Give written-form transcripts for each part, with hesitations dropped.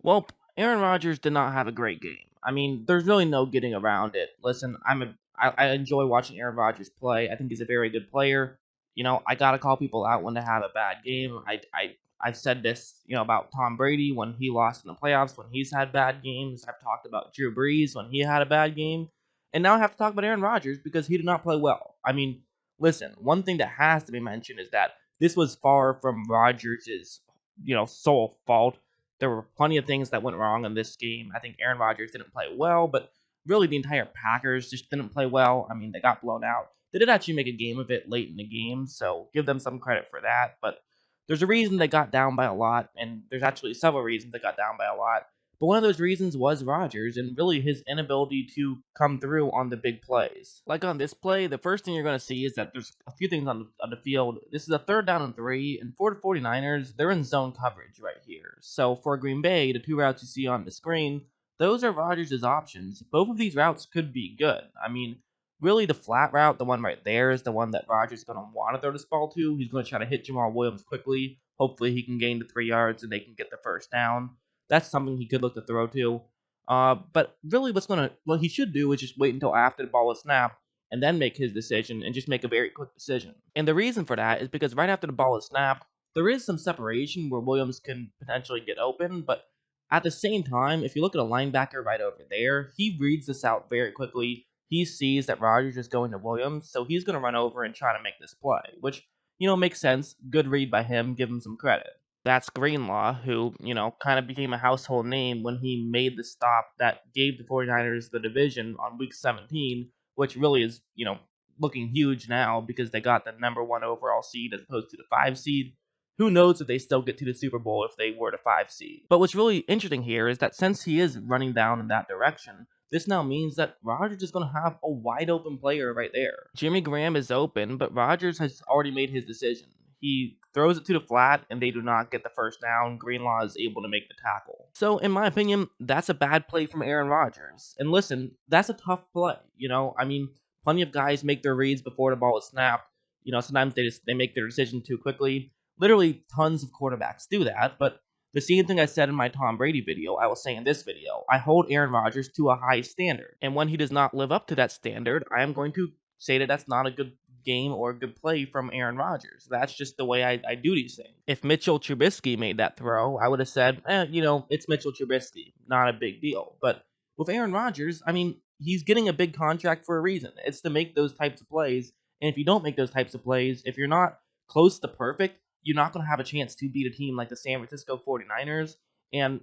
Well, Aaron Rodgers did not have a great game. I mean, there's really no getting around it. Listen, I enjoy watching Aaron Rodgers play. I think he's a very good player. I gotta call people out when they have a bad game. I've said this, about Tom Brady when he lost in the playoffs, when he's had bad games. I've talked about Drew Brees when he had a bad game, and now I have to talk about Aaron Rodgers because he did not play well. I mean, listen, one thing that has to be mentioned is that this was far from Rodgers' sole fault. There were plenty of things that went wrong in this game. I think Aaron Rodgers didn't play well, but really the entire Packers just didn't play well. I mean, they got blown out. They did actually make a game of it late in the game, so give them some credit for that. But there's a reason they got down by a lot, and there's actually several reasons they got down by a lot. But one of those reasons was Rodgers and really his inability to come through on the big plays. Like on this play, the first thing you're going to see is that there's a few things on the field. This is a 3rd down and 3, and for the 49ers, they're in zone coverage right here. So for Green Bay, the 2 routes you see on the screen, those are Rodgers' options. Both of these routes could be good. I mean, really the flat route, the one right there, is the one that Rodgers is going to want to throw this ball to. He's going to try to hit Jamal Williams quickly. Hopefully he can gain the 3 yards and they can get the first down. That's something he could look to throw to. But really, what he should do is just wait until after the ball is snapped and then make his decision and just make a very quick decision. And the reason for that is because right after the ball is snapped, there is some separation where Williams can potentially get open, but at the same time, if you look at a linebacker right over there, he reads this out very quickly. He sees that Rodgers is going to Williams, so he's going to run over and try to make this play, which, makes sense. Good read by him. Give him some credit. That's Greenlaw, who, kind of became a household name when he made the stop that gave the 49ers the division on week 17, which really is, looking huge now because they got the number 1 overall seed as opposed to the 5 seed. Who knows if they still get to the Super Bowl if they were the 5 seed. But what's really interesting here is that since he is running down in that direction, this now means that Rodgers is going to have a wide open player right there. Jimmy Graham is open, but Rodgers has already made his decision. He throws it to the flat, and they do not get the first down. Greenlaw is able to make the tackle. So, in my opinion, that's a bad play from Aaron Rodgers. And listen, that's a tough play. I mean, plenty of guys make their reads before the ball is snapped. Sometimes they make their decision too quickly. Literally, tons of quarterbacks do that. But the same thing I said in my Tom Brady video, I will say in this video. I hold Aaron Rodgers to a high standard. And when he does not live up to that standard, I am going to say that that's not a good game or a good play from Aaron Rodgers. That's just the way I do these things. If Mitchell Trubisky made that throw, I would have said, it's Mitchell Trubisky. Not a big deal. But with Aaron Rodgers, I mean, he's getting a big contract for a reason. It's to make those types of plays. And if you don't make those types of plays, if you're not close to perfect, you're not going to have a chance to beat a team like the San Francisco 49ers. And,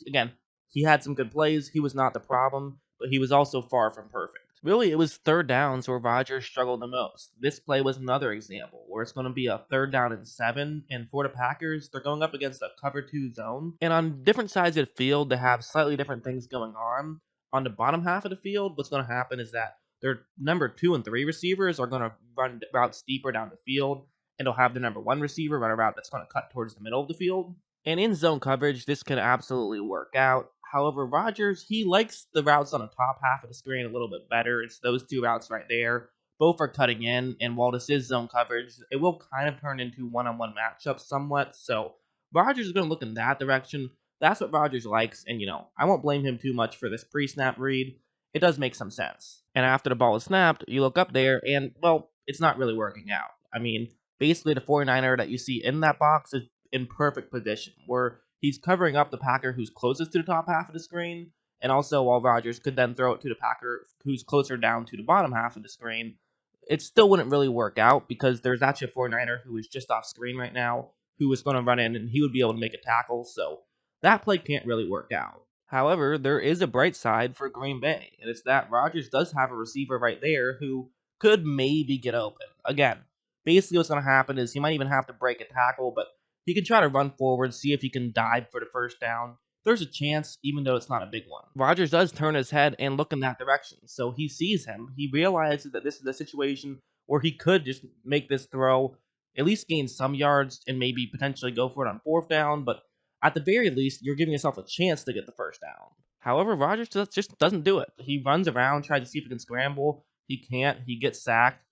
again, he had some good plays. He was not the problem, but he was also far from perfect. Really, it was 3rd downs where Rodgers struggled the most. This play was another example where it's going to be a 3rd down and 7, and for the Packers, they're going up against a cover 2 zone. And on different sides of the field, they have slightly different things going on. On the bottom half of the field, what's going to happen is that their number 2 and 3 receivers are going to run routes deeper down the field, and they'll have the number 1 receiver run a route that's going to cut towards the middle of the field. And in zone coverage, this can absolutely work out. However, Rodgers, he likes the routes on the top half of the screen a little bit better. It's those 2 routes right there. Both are cutting in, and while this is zone coverage, it will kind of turn into one-on-one matchups somewhat. So Rodgers is going to look in that direction. That's what Rodgers likes, and I won't blame him too much for this pre-snap read. It does make some sense. And after the ball is snapped, you look up there, and, well, it's not really working out. I mean, basically the 49er that you see in that box is in perfect position, where he's covering up the Packer who's closest to the top half of the screen, and also while Rodgers could then throw it to the Packer who's closer down to the bottom half of the screen, it still wouldn't really work out because there's actually a 49er who is just off screen right now who is going to run in and he would be able to make a tackle, so that play can't really work out. However, there is a bright side for Green Bay, and it's that Rodgers does have a receiver right there who could maybe get open. Again, basically what's going to happen is he might even have to break a tackle, but he can try to run forward, see if he can dive for the first down. There's a chance, even though it's not a big one. Rodgers does turn his head and look in that direction, so he sees him. He realizes that this is a situation where he could just make this throw, at least gain some yards, and maybe potentially go for it on 4th down, but at the very least, you're giving yourself a chance to get the first down. However, Rodgers just doesn't do it. He runs around, tries to see if he can scramble. He can't. He gets sacked.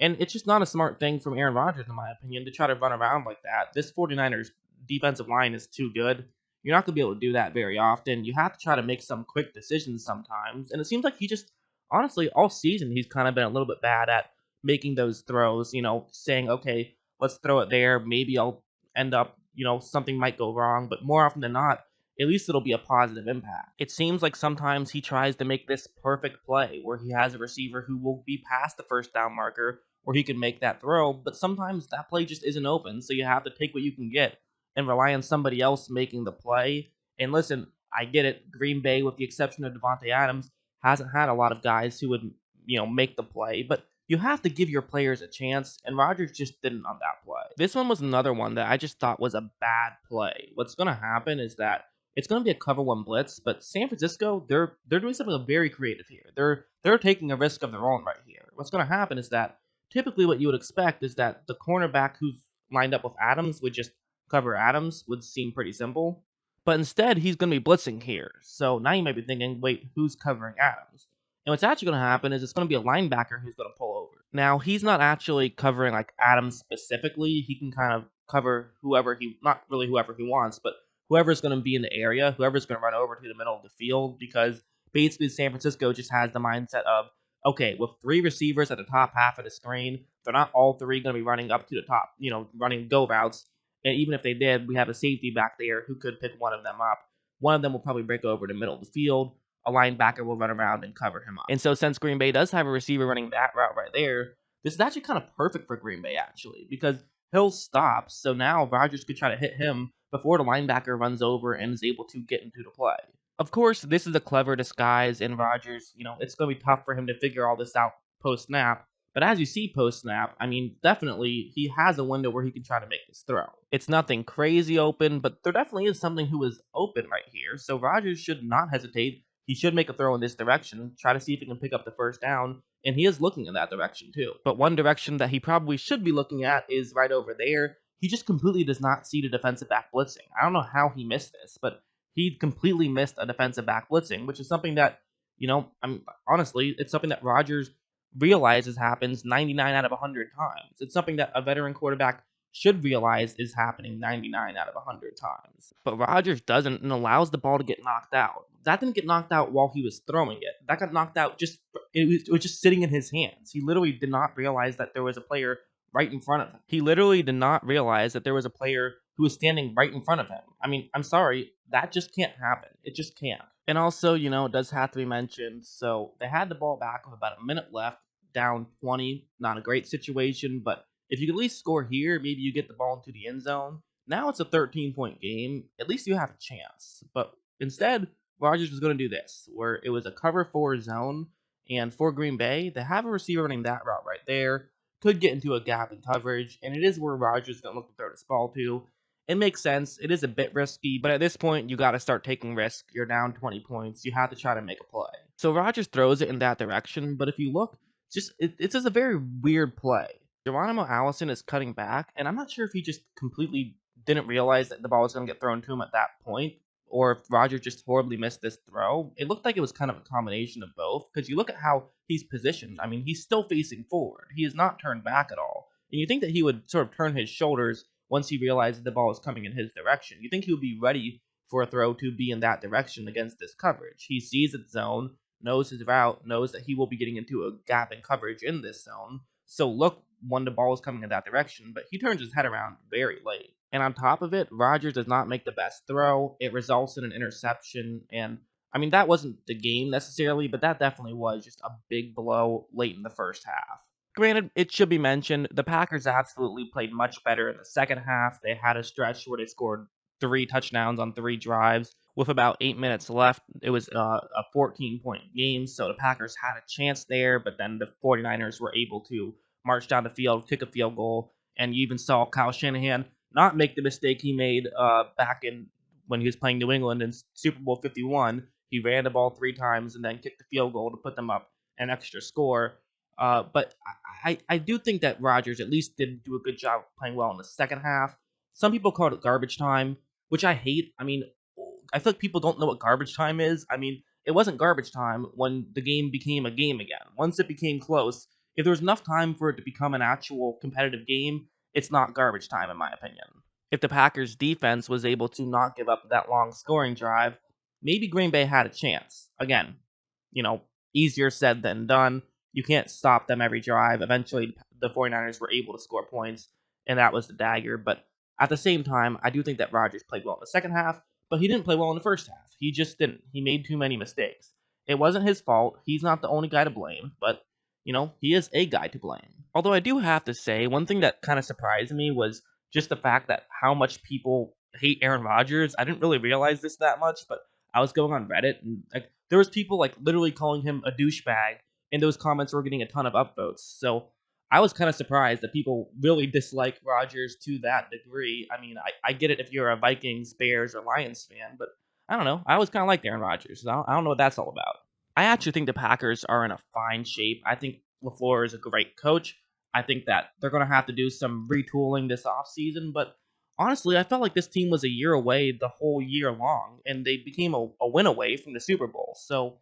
And it's just not a smart thing from Aaron Rodgers, in my opinion, to try to run around like that. This 49ers defensive line is too good. You're not going to be able to do that very often. You have to try to make some quick decisions sometimes. And it seems like he just, honestly, all season, he's kind of been a little bit bad at making those throws, saying, okay, let's throw it there. Maybe I'll end up, something might go wrong. But more often than not, at least it'll be a positive impact. It seems like sometimes he tries to make this perfect play where he has a receiver who will be past the first down marker where he can make that throw, but sometimes that play just isn't open, so you have to take what you can get and rely on somebody else making the play. And listen, I get it. Green Bay, with the exception of Devontae Adams, hasn't had a lot of guys who would, make the play, but you have to give your players a chance, and Rodgers just didn't on that play. This one was another one that I just thought was a bad play. What's going to happen is that it's going to be a cover one blitz, but San Francisco, they're doing something very creative here. They're taking a risk of their own right here. What's going to happen is that typically what you would expect is that the cornerback who's lined up with Adams would just cover Adams, would seem pretty simple. But instead, he's going to be blitzing here. So now you might be thinking, wait, who's covering Adams? And what's actually going to happen is it's going to be a linebacker who's going to pull over. Now, he's not actually covering like Adams specifically. He can kind of cover whoever not really whoever he wants, but whoever's going to be in the area, whoever's going to run over to the middle of the field, because basically San Francisco just has the mindset of, okay, with three receivers at the top half of the screen, they're not all three going to be running up to the top, running go routes. And even if they did, we have a safety back there who could pick one of them up. One of them will probably break over the middle of the field. A linebacker will run around and cover him up. And so since Green Bay does have a receiver running that route right there, this is actually kind of perfect for Green Bay, actually, because he'll stop. So now Rodgers could try to hit him before the linebacker runs over and is able to get into the play. Of course, this is a clever disguise, and Rodgers, it's going to be tough for him to figure all this out post snap. But as you see post snap, I mean, definitely he has a window where he can try to make this throw. It's nothing crazy open, but there definitely is something who is open right here. So Rodgers should not hesitate. He should make a throw in this direction, try to see if he can pick up the first down, and he is looking in that direction too. But one direction that he probably should be looking at is right over there. He just completely does not see the defensive back blitzing. I don't know how he missed this, but he completely missed a defensive back blitzing, which is something that, honestly, it's something that Rodgers realizes happens 99 out of 100 times. It's something that a veteran quarterback should realize is happening 99 out of 100 times. But Rodgers doesn't and allows the ball to get knocked out. That didn't get knocked out while he was throwing it. That got knocked out it was just sitting in his hands. He literally did not realize that there was a player right in front of him. He literally did not realize that there was a player who was standing right in front of him. I mean, I'm sorry, that just can't happen. It just can't. And also, it does have to be mentioned. So they had the ball back with about a minute left, down 20. Not a great situation, but if you could at least score here, maybe you get the ball into the end zone. Now it's a 13-point game. At least you have a chance. But instead, Rodgers was going to do this, where it was a cover 4 zone. And for Green Bay, they have a receiver running that route right there. Could get into a gap in coverage, and it is where Rodgers is going to look to throw this ball to. It makes sense. It is a bit risky, but at this point, you got to start taking risk. You're down 20 points. You have to try to make a play. So Rodgers throws it in that direction, but if you look, it's just a very weird play. Geronimo Allison is cutting back, and I'm not sure if he just completely didn't realize that the ball was going to get thrown to him at that point, or if Rodgers just horribly missed this throw. It looked like it was kind of a combination of both, because you look at how he's positioned. I mean, he's still facing forward. He is not turned back at all. And you think that he would sort of turn his shoulders once he realized the ball was coming in his direction. You think he would be ready for a throw to be in that direction against this coverage. He sees its zone, knows his route, knows that he will be getting into a gap in coverage in this zone. So look when the ball is coming in that direction, but he turns his head around very late. And on top of it, Rodgers does not make the best throw. It results in an interception. And I mean, that wasn't the game necessarily, but that definitely was just a big blow late in the first half. Granted, it should be mentioned, the Packers absolutely played much better in the second half. They had a stretch where they scored 3 touchdowns on 3 drives. With about 8 minutes left, it was a 14-point game, so the Packers had a chance there, but then the 49ers were able to march down the field, kick a field goal, and you even saw Kyle Shanahan not make the mistake he made back in when he was playing New England in Super Bowl 51. He ran the ball 3 times and then kicked the field goal to put them up an extra score. But I do think that Rodgers at least did do a good job playing well in the second half. Some people call it garbage time, which I hate. I mean, I feel like people don't know what garbage time is. I mean, it wasn't garbage time when the game became a game again. Once it became close, if there was enough time for it to become an actual competitive game, it's not garbage time, in my opinion. If the Packers defense was able to not give up that long scoring drive, maybe Green Bay had a chance. Again, you know, easier said than done. You can't stop them every drive. Eventually, the 49ers were able to score points, and that was the dagger. But at the same time, I do think that Rodgers played well in the second half, but he didn't play well in the first half. He just didn't. He made too many mistakes. It wasn't his fault. He's not the only guy to blame, but, he is a guy to blame. Although I do have to say, one thing that kind of surprised me was just the fact that how much people hate Aaron Rodgers. I didn't really realize this that much, but I was going on Reddit and like there was people like literally calling him a douchebag, and those comments were getting a ton of upvotes. So I was kind of surprised that people really dislike Rodgers to that degree. I mean, I get it if you're a Vikings, Bears, or Lions fan, but I don't know. I always kind of liked Aaron Rodgers. So I don't know what that's all about. I actually think the Packers are in a fine shape. I think LaFleur is a great coach. I think that they're going to have to do some retooling this offseason, but honestly, I felt like this team was a year away the whole year long, and they became a win away from the Super Bowl. So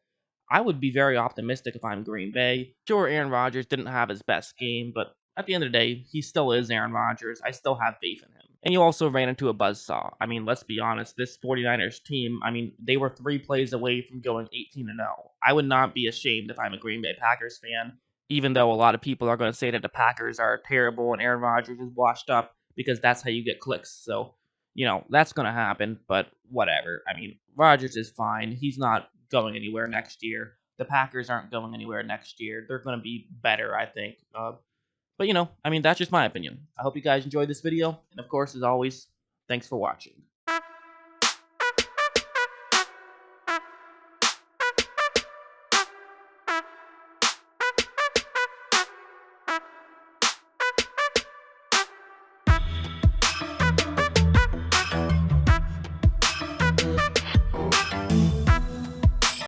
I would be very optimistic if I'm Green Bay. Sure, Aaron Rodgers didn't have his best game, but at the end of the day, he still is Aaron Rodgers. I still have faith in him. And you also ran into a buzzsaw. I mean, let's be honest, this 49ers team, I mean, they were 3 plays away from going 18-0. I would not be ashamed if I'm a Green Bay Packers fan, even though a lot of people are going to say that the Packers are terrible and Aaron Rodgers is washed up because that's how you get clicks. So, that's going to happen, but whatever. I mean, Rodgers is fine. He's not going anywhere next year. The Packers aren't going anywhere next year. They're going to be better, I think. But, I mean, that's just my opinion. I hope you guys enjoyed this video. And of course, as always, thanks for watching.